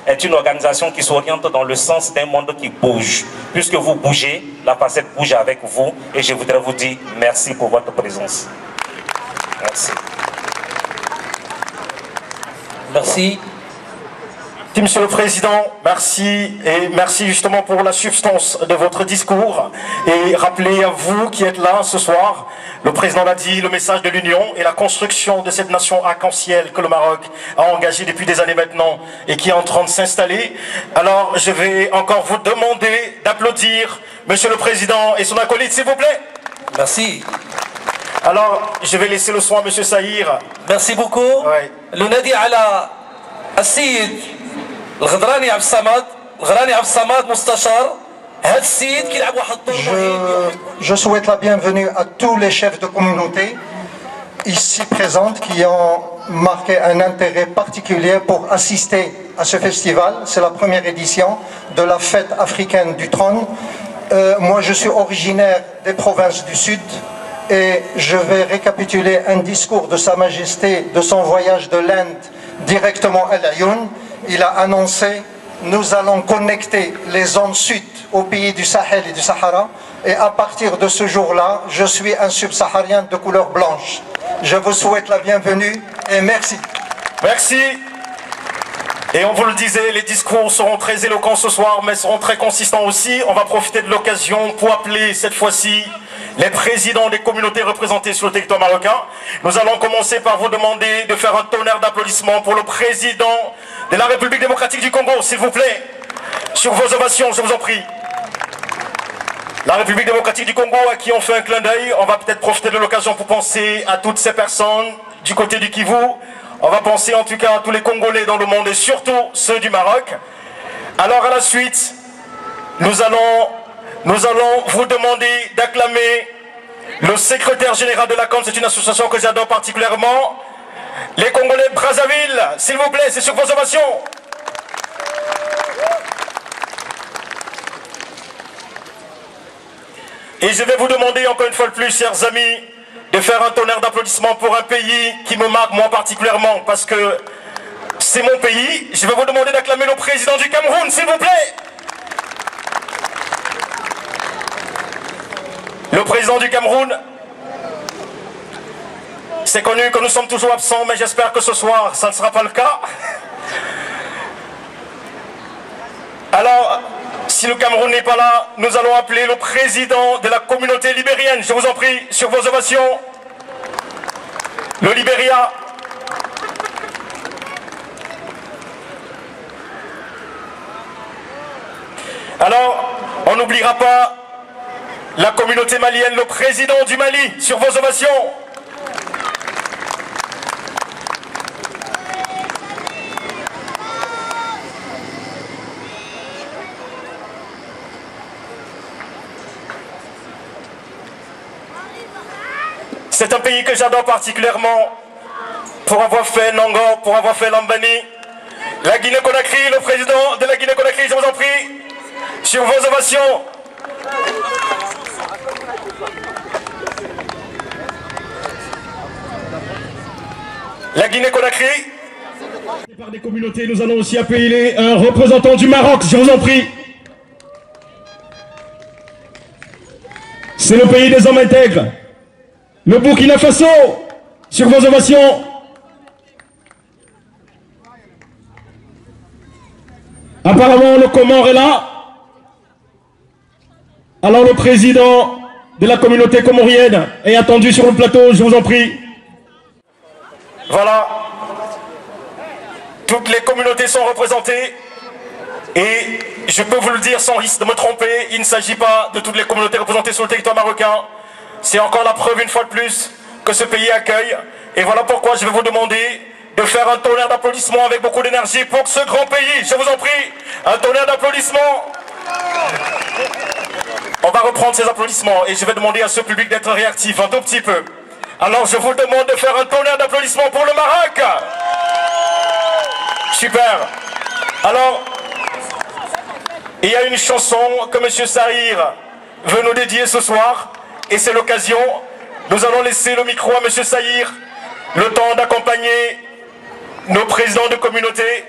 est une organisation qui s'oriente dans le sens d'un monde qui bouge. Puisque vous bougez, la facette bouge avec vous et je voudrais vous dire merci pour votre présence. Merci. Merci. Monsieur le Président, merci et merci justement pour la substance de votre discours et rappelez à vous qui êtes là ce soir, le Président l'a dit, le message de l'Union et la construction de cette nation arc-en-ciel que le Maroc a engagée depuis des années maintenant et qui est en train de s'installer. Alors je vais encore vous demander d'applaudir Monsieur le Président et son acolyte s'il vous plaît. Merci. Alors je vais laisser le soin à Monsieur Saïr. Merci beaucoup. Le nadi ala السيد الغدراني عبد الصمد الغدراني عبد الصمد مستشار هذا السيد كيلعب واحد الدور مهم. Je souhaite la bienvenue à tous les chefs de communauté ici présents qui ont marqué un intérêt particulier pour assister à ce festival. C'est la première édition de la fête africaine du trône. Moi je suis originaire des provinces du Sud et je vais récapituler un discours de Sa Majesté de son voyage de l'Inde directement à l'Ayoun. Il a annoncé « Nous allons connecter les zones sud au pays du Sahel et du Sahara et à partir de ce jour-là, je suis un subsaharien de couleur blanche. Je vous souhaite la bienvenue et merci. » Merci. Et on vous le disait, les discours seront très éloquents ce soir, mais seront très consistants aussi. On va profiter de l'occasion pour appeler cette fois-ci les présidents des communautés représentées sur le territoire marocain. Nous allons commencer par vous demander de faire un tonnerre d'applaudissements pour le président de la République démocratique du Congo, s'il vous plaît. Sur vos ovations, je vous en prie. La République démocratique du Congo, à qui on fait un clin d'œil, on va peut-être profiter de l'occasion pour penser à toutes ces personnes du côté du Kivu. On va penser en tout cas à tous les Congolais dans le monde et surtout ceux du Maroc. Alors à la suite, nous allons vous demander d'acclamer le secrétaire général de la COM, c'est une association que j'adore particulièrement. Les Congolais de Brazzaville, s'il vous plaît, c'est sur vos ovations. Et je vais vous demander encore une fois de plus, chers amis, de faire un tonnerre d'applaudissements pour un pays qui me marque moi particulièrement, parce que c'est mon pays. Je vais vous demander d'acclamer le président du Cameroun, s'il vous plaît. Le président du Cameroun, c'est connu que nous sommes toujours absents, mais j'espère que ce soir, ça ne sera pas le cas. Alors, si le Cameroun n'est pas là, nous allons appeler le président de la communauté libérienne. Je vous en prie, sur vos ovations. Le Libéria. Alors, on n'oubliera pas la communauté malienne, le président du Mali, sur vos ovations. C'est un pays que j'adore particulièrement pour avoir fait Nangor, pour avoir fait Lambani. La Guinée-Conakry, le président de la Guinée-Conakry, je vous en prie, sur vos ovations. La Guinée-Conakry. Par des communautés, nous allons aussi appeler un représentant du Maroc, je vous en prie. C'est le pays des hommes intègres. Le Burkina Faso, sur vos ovations. Apparemment, le Comore est là. Alors le président de la communauté comorienne est attendu sur le plateau, je vous en prie. Voilà. Toutes les communautés sont représentées. Et je peux vous le dire sans risque de me tromper, il ne s'agit pas de toutes les communautés représentées sur le territoire marocain. C'est encore la preuve une fois de plus que ce pays accueille. Et voilà pourquoi je vais vous demander de faire un tonnerre d'applaudissements avec beaucoup d'énergie pour ce grand pays. Je vous en prie, un tonnerre d'applaudissements. On va reprendre ces applaudissements et je vais demander à ce public d'être réactif un tout petit peu. Alors je vous demande de faire un tonnerre d'applaudissements pour le Maroc. Super. Alors, il y a une chanson que M. Saïr veut nous dédier ce soir. Et c'est l'occasion, nous allons laisser le micro à M. Saïr, le temps d'accompagner nos présidents de communauté.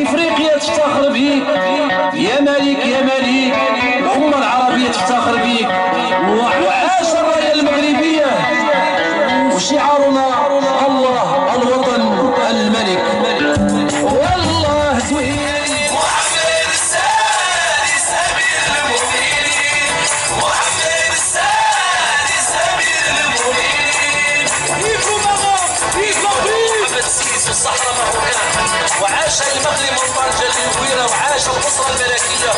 افريقيا تفتخر بيك يا ملك يا ملك، الامه العربيه تفتخر بيك، وعاش الرايه المغربيه وشعارنا الله الوطن الملك. والله زوين محمد السادس امير المؤمنين، محمد السادس امير المؤمنين. فيكو مغرب فيكو محمد السادس في الصحراء مروكان، وعاش المغرب من طنجة للكويرة، وعاش الأسرة الملكية،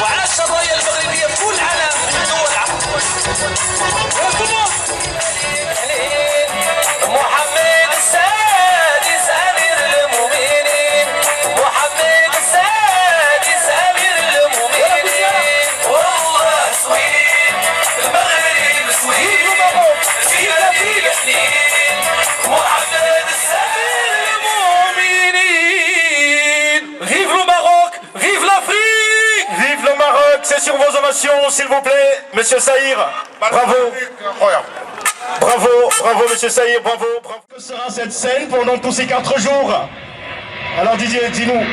وعاش الراية المغربية في كل عالم من دول العالم. محمد السادس أمير المؤمنين، محمد السادس أمير المؤمنين. والله سويد المغرب سويد فينا في حنين، محمد السادس Vive le Maroc, vive l'Afrique. Vive le Maroc, c'est sur vos ovations, s'il vous plaît, Monsieur Saïr. Bravo. Bravo, bravo, Monsieur Saïr, bravo, bravo. Que sera cette scène pendant tous ces 4 jours? Alors Didier, dis-nous.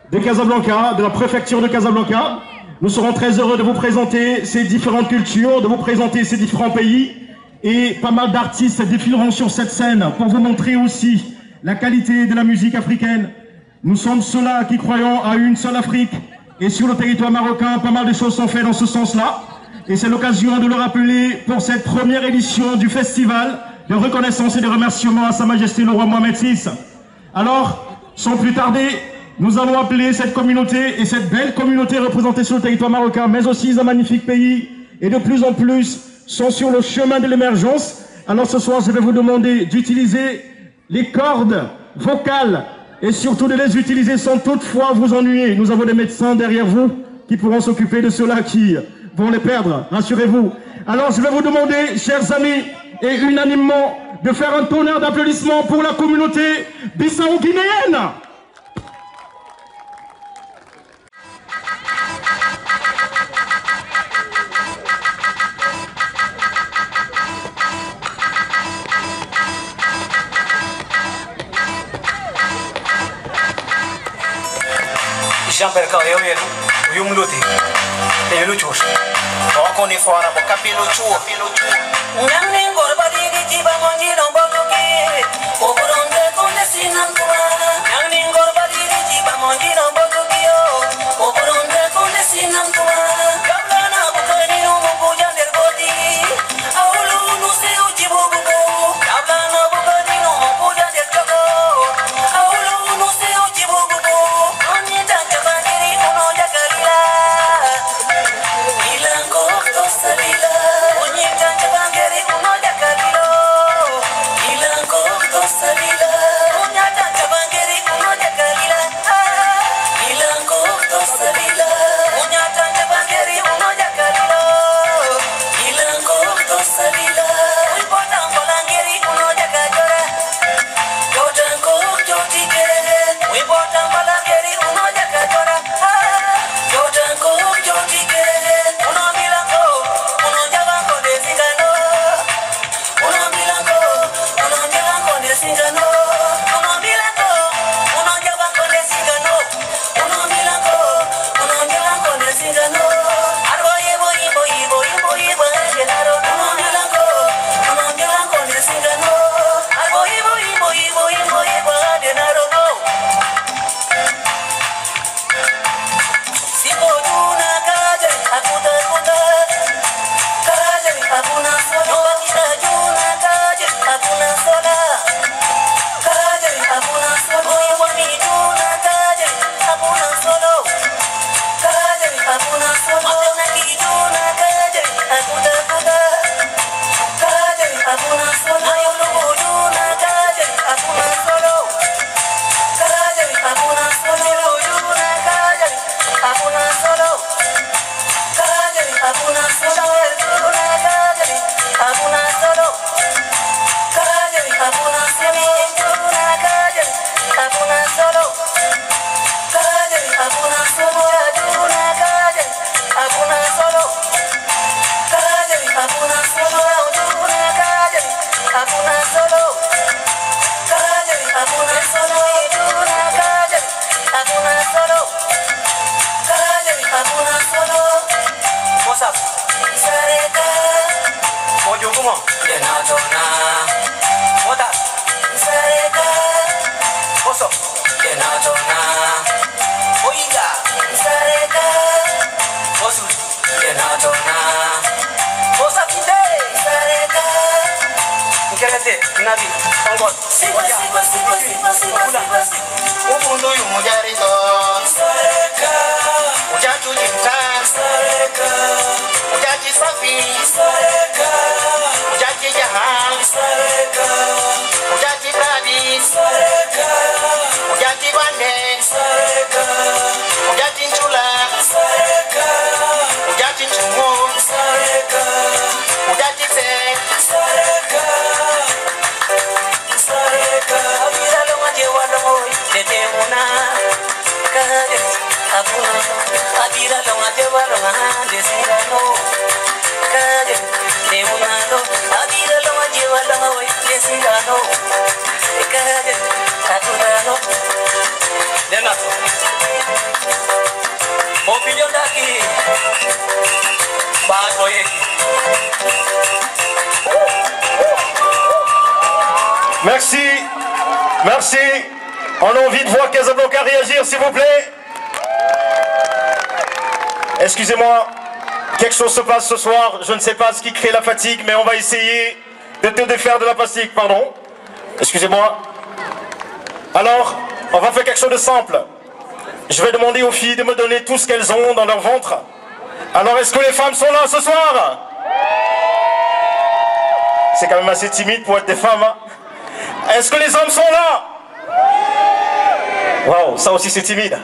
De Casablanca, de la préfecture de Casablanca, nous serons très heureux de vous présenter ces différentes cultures, de vous présenter ces différents pays, et pas mal d'artistes défileront sur cette scène pour vous montrer aussi la qualité de la musique africaine. Nous sommes ceux-là qui croyons à une seule Afrique, et sur le territoire marocain, pas mal de choses sont faites dans ce sens-là, et c'est l'occasion de le rappeler pour cette première édition du festival de reconnaissance et de remerciement à Sa Majesté le Roi Mohamed VI. Alors, sans plus tarder, nous allons appeler cette communauté et cette belle communauté représentée sur le territoire marocain, mais aussi un magnifique pays, et de plus en plus sont sur le chemin de l'émergence. Alors ce soir, je vais vous demander d'utiliser les cordes vocales et surtout de les utiliser sans toutefois vous ennuyer. Nous avons des médecins derrière vous qui pourront s'occuper de ceux-là qui vont les perdre, rassurez-vous. Alors je vais vous demander, chers amis, et unanimement, de faire un tonnerre d'applaudissements pour la communauté bissau-guinéenne. Jean-Berka Yumluti, the Luchus. Okoni for a Capiluchu. Naming Gorbadi, Jibamonji, Boguki, Oberon de Condesinantua, Naming Gorbadi, Jibamonji, Bogukio, Oberon de Condesinantua, Gabana, Bucanino, Bujan del Bodi, Aulu, Nuseu, Jibubu, Gabana, Bucanino, Bujan del Choco, Aulu, Nuseu, Jibubu. Salila, solo. Kajari Abuna solo. What's up? Sareka. Mojo kuma. Yenatona. What up? Sareka. What's up? Yenatona. Oiga. Sareka. What's up? Yenatona. What's up today? Sareka. Ngerete, nabi, anggot. Sipa. Upundu yu mujarito. Sareka. Mujatu jinta. Sareka. Mujaji safi. Sareka. Mujaji jahan. Sareka. Mujaji bradi. Sareka. Mujaji bande. Sareka. Mujaji chula. Sareka. Mujaji chumu. Sareka. Mujaji se. Sareka. Sareka. Abira lo majewa lo moi. Tete muna. Kajari Abuna. Abira lo majewa lo ngande sirano. Kajari Abuna lo. Abira lo majewa lo moi. Sirano. Kajari Abuna lo. Denato. Mobilio daki. Bago yeki. Merci, merci. On a envie de voir Casablanca réagir, s'il vous plaît. Excusez-moi, quelque chose se passe ce soir. Je ne sais pas ce qui crée la fatigue, mais on va essayer de te défaire de la fatigue. Pardon. Excusez-moi. Alors, on va faire quelque chose de simple. Je vais demander aux filles de me donner tout ce qu'elles ont dans leur ventre. Alors, est-ce que les femmes sont là ce soir? C'est quand même assez timide pour être des femmes, hein? Est-ce que les hommes sont là? Waouh, ça aussi c'est timide.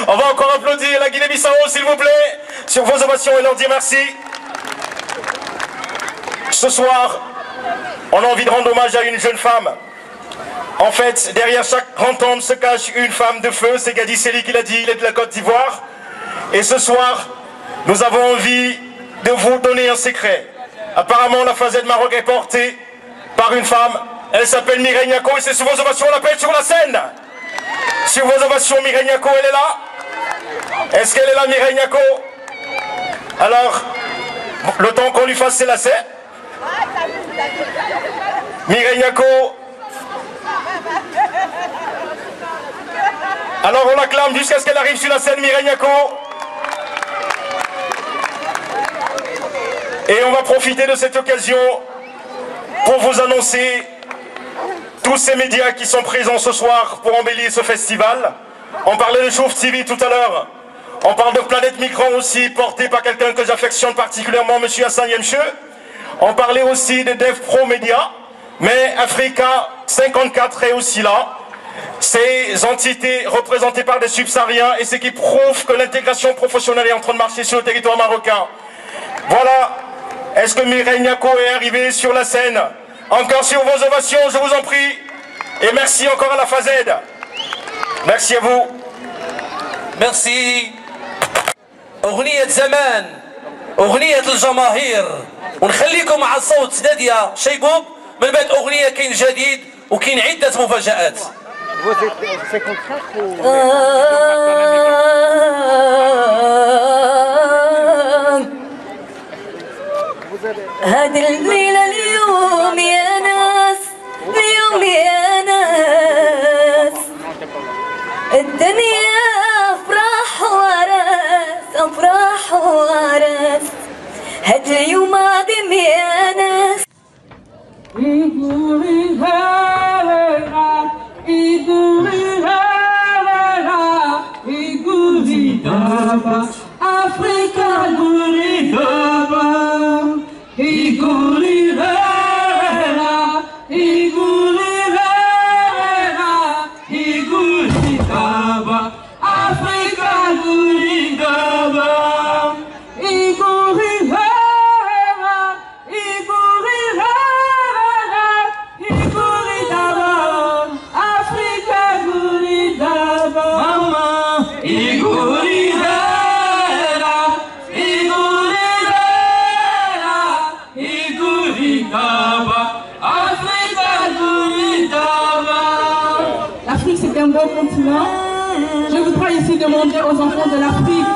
On va encore applaudir la Guinée-Bissau, s'il vous plaît, sur vos ovations et leur dire merci. Ce soir, on a envie de rendre hommage à une jeune femme. En fait, derrière chaque grand homme se cache une femme de feu. C'est Gadi Seli qui l'a dit, il est de la Côte d'Ivoire. Et ce soir, nous avons envie de vous donner un secret. Apparemment, la Fazette Maroc est portée par une femme. Elle s'appelle Mireille Niako et c'est sur vos ovations, on l'appelle sur la scène. Sur vos ovations, Mireille Niako, elle est là? Est-ce qu'elle est là, Mireille Niako? Alors, le temps qu'on lui fasse ses lacets. Mireille Niako. Alors on l'acclame jusqu'à ce qu'elle arrive sur la scène, Mireille Niako. Et on va profiter de cette occasion pour vous annoncer tous ces médias qui sont présents ce soir pour embellir ce festival. On parlait de Chouf TV tout à l'heure. On parle de Planète Micron aussi, porté par quelqu'un que j'affectionne particulièrement, M. Hassan Yemche. On parlait aussi de Dev Pro Media, mais Africa 54 est aussi là. Ces entités représentées par des subsahariens et ce qui prouve que l'intégration professionnelle est en train de marcher sur le territoire marocain. Voilà. Est-ce que Mireille Niako est arrivée sur la scène? Encore sur vos ovations, je vous en prie. Et merci encore à la Fazed. Merci à vous. Merci. أغنية زمان أغنية الجماهير ونخليكم مع الصوت نادية شيقوب من بعد أغنية كاين جديد وكاين عدة مفاجآت. هذه الليلة اليوم يا ناس اليوم يا ناس الدنيا أفراح ورس أفراح ورس هذا اليوم عظيم يا ناس Africa L'Afrique c'est un beau continent. Je voudrais ici demander aux enfants de l'Afrique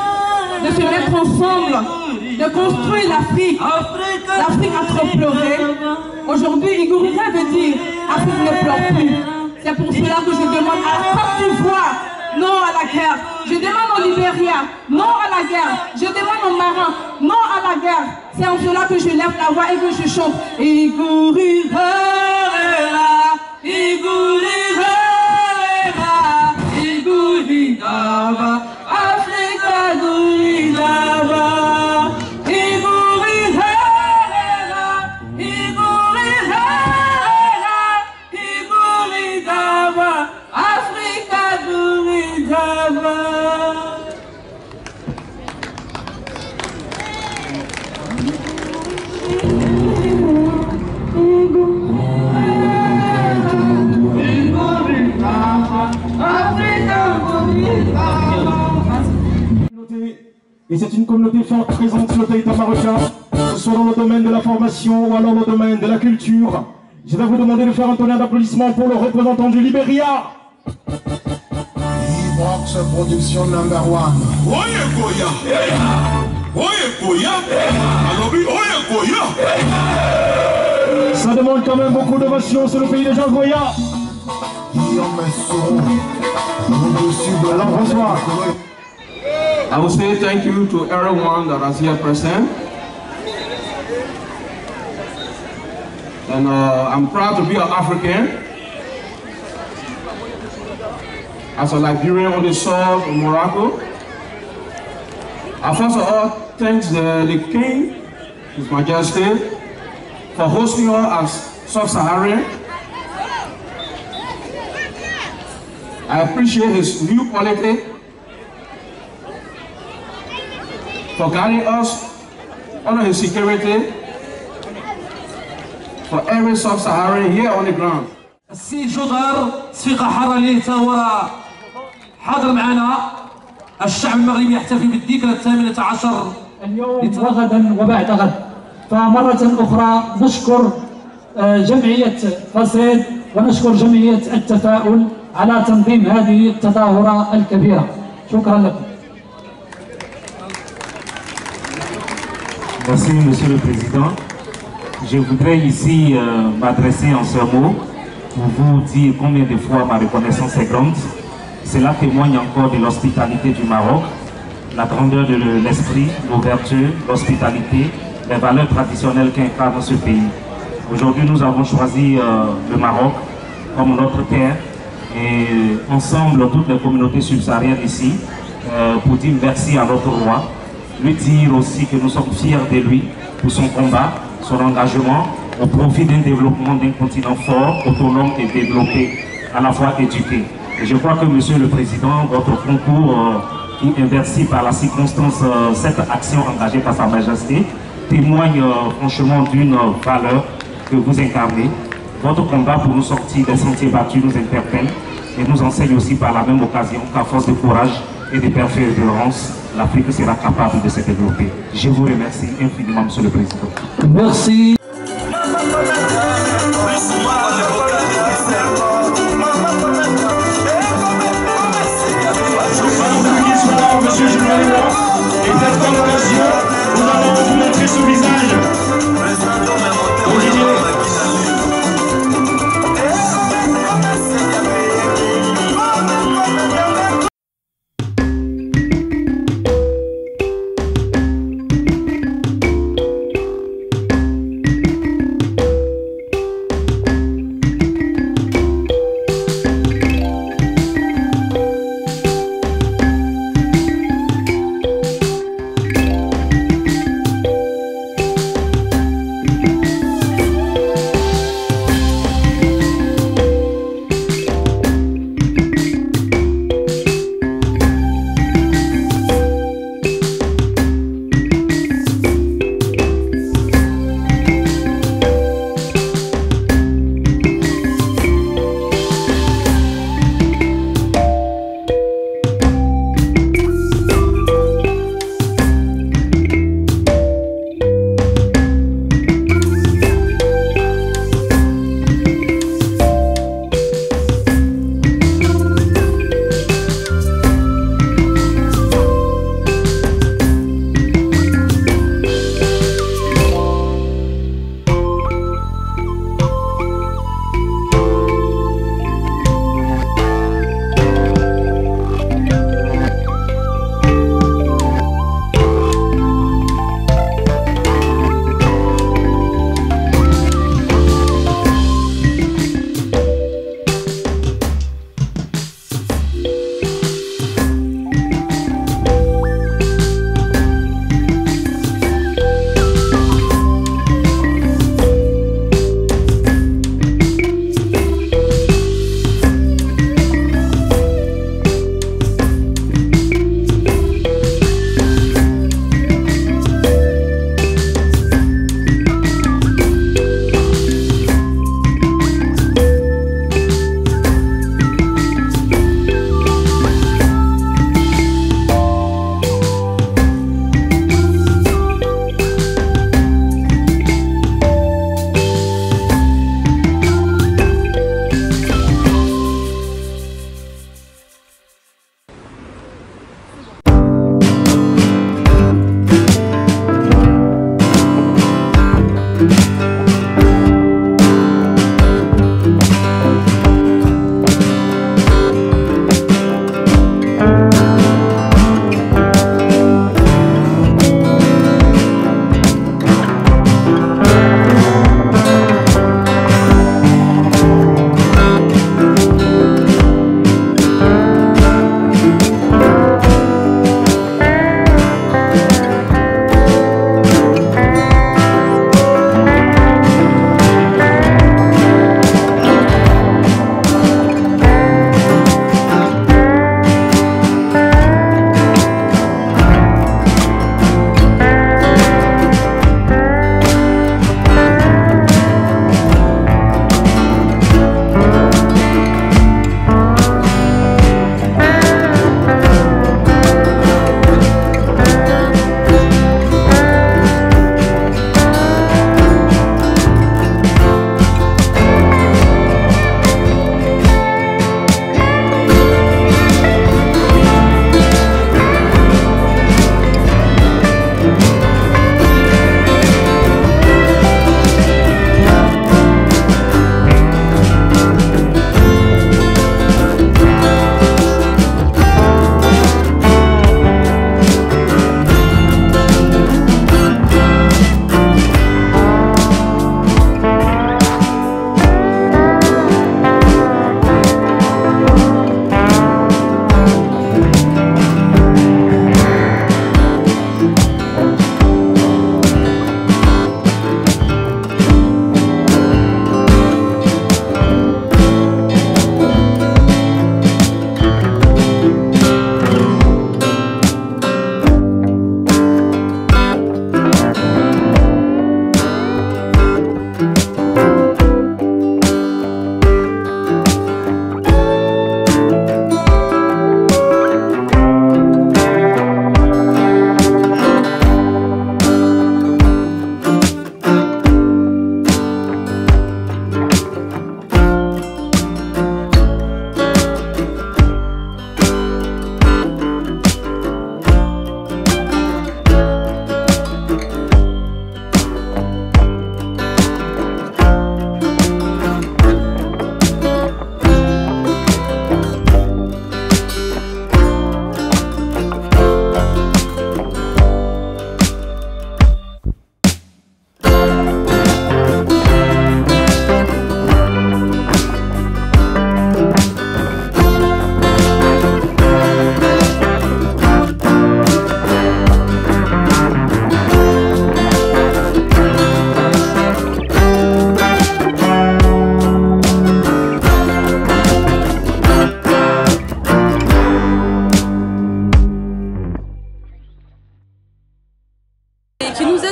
de se mettre ensemble, de construire l'Afrique. L'Afrique a trop pleuré. Aujourd'hui, Igouria veut dire Afrique ne pleure plus. C'est pour cela que je demande à la Côte d'Ivoire non à la guerre. Je demande au Libéria non à la guerre. Je demande aux marins non à la guerre. C'est en cela que je lève la voix et que je chante. Igouria, Igouria, Igouria, Africa Igouria. Et c'est une communauté forte présente sur le territoire marocain, que ce soit dans le domaine de la formation ou alors dans le domaine de la culture. Je vais vous demander de faire un tonnerre d'applaudissements pour le représentant du Libéria. E-Box Production number 1. Oye Goya! Oye Goya! Alobi Oye Goya! Ça demande quand même beaucoup d'ovation sur le pays des gens Goya. Alors bonsoir. I will say thank you to everyone that is here present. And I'm proud to be an African. As a Liberian on the soil of Morocco. I first of all thank the King, His Majesty, for hosting us as Sub-Saharan. I appreciate his new policy for guiding us under his security for every Sub-Saharan here on the ground. السيد جودار صفيقة حارة ليه هو حاضر معنا. الشعب المغربي يحتفل بالذكرى 18 اليوم وغدا وبعد غد. فمرة أخرى نشكر جمعية فاسد ونشكر جمعية التفاؤل على تنظيم هذه التظاهرة الكبيرة. شكرا لكم. Merci, Monsieur le Président. Je voudrais ici m'adresser en ce mot pour vous dire combien de fois ma reconnaissance est grande. Cela témoigne encore de l'hospitalité du Maroc, la grandeur de l'esprit, l'ouverture, l'hospitalité, les valeurs traditionnelles qu'incarne ce pays. Aujourd'hui, nous avons choisi le Maroc comme notre terre et ensemble, toutes les communautés subsahariennes ici, pour dire merci à notre roi, lui dire aussi que nous sommes fiers de lui pour son combat, son engagement au profit d'un développement d'un continent fort, autonome et développé, à la fois éduqué. Et je crois que, Monsieur le Président, votre concours qui investit par la circonstance cette action engagée par Sa Majesté témoigne franchement d'une valeur que vous incarnez. Votre combat pour nous sortir des sentiers battus nous interpelle et nous enseigne aussi par la même occasion qu'à force de courage et de persévérance, l'Afrique sera capable de se développer. Je vous remercie infiniment, Monsieur le Président. Merci. Monsieur Jules-Marie, et cette occasion, nous allons vous montrer son visage.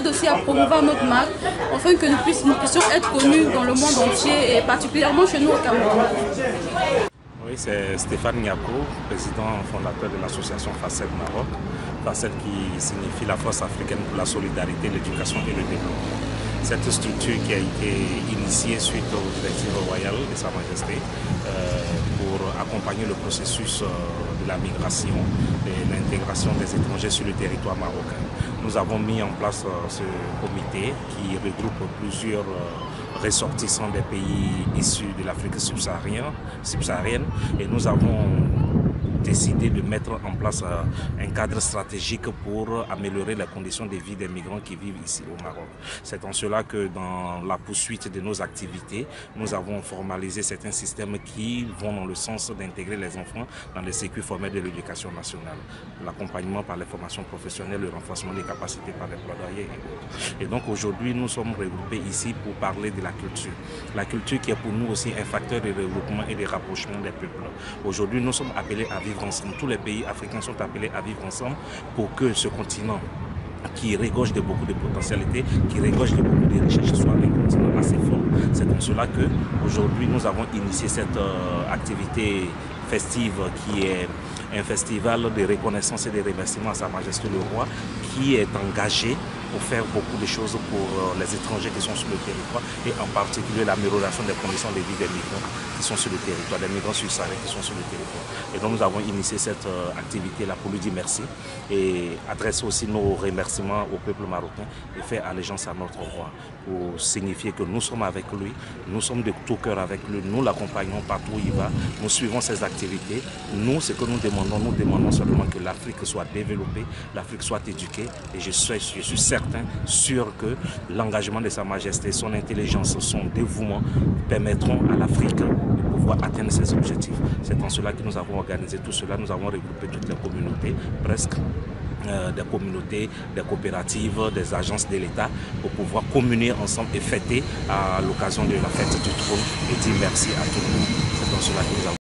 aide aussi à promouvoir notre marque, afin que nous puissions être connus dans le monde entier et particulièrement chez nous au Cameroun. Oui, c'est Stéphane Niako, président fondateur de l'association FACED Maroc. FACED qui signifie la Force africaine pour la solidarité, l'éducation et le développement. Cette structure qui a été initiée suite aux directives royales de Sa Majesté pour accompagner le processus de la migration et l'intégration des étrangers sur le territoire marocain. Nous avons mis en place ce comité qui regroupe plusieurs ressortissants des pays issus de l'Afrique subsaharienne et nous avons décidé de mettre en place un cadre stratégique pour améliorer les conditions de vie des migrants qui vivent ici au Maroc. C'est en cela que dans la poursuite de nos activités, nous avons formalisé certains systèmes qui vont dans le sens d'intégrer les enfants dans les circuits formels de l'éducation nationale. L'accompagnement par les formations professionnelles, le renforcement des capacités par les plaidoyers et autres. Et donc aujourd'hui, nous sommes regroupés ici pour parler de la culture. La culture qui est pour nous aussi un facteur de regroupement et de rapprochement des peuples. Aujourd'hui, nous sommes appelés à vivre ensemble. Tous les pays africains sont appelés à vivre ensemble pour que ce continent qui regorge de beaucoup de potentialités, qui regorge de beaucoup de richesses, soit un continent assez fort. C'est pour cela qu'aujourd'hui nous avons initié cette activité festive qui est un festival de reconnaissance et de remerciement à Sa Majesté le Roi qui est engagé pour faire beaucoup de choses pour les étrangers qui sont sur le territoire et en particulier l'amélioration des conditions de vie des migrants qui sont sur le territoire, des migrants subsahariens qui sont sur le territoire. Et donc nous avons initié cette activité-là pour lui dire merci et adresser aussi nos remerciements au peuple marocain et faire allégeance à notre roi pour signifier que nous sommes avec lui, nous sommes de tout cœur avec lui, nous l'accompagnons partout où il va, nous suivons ses activités. Nous, ce que nous demandons seulement que l'Afrique soit développée, l'Afrique soit éduquée et je suis certain, sûr que l'engagement de Sa Majesté, son intelligence, son dévouement permettront à l'Afrique de pouvoir atteindre ses objectifs. C'est en cela que nous avons organisé tout cela, nous avons regroupé toutes les communautés, presque, des communautés, des coopératives, des agences de l'État pour pouvoir communier ensemble et fêter à l'occasion de la fête du trône et dire merci à tout le monde. C'est en cela que nous avons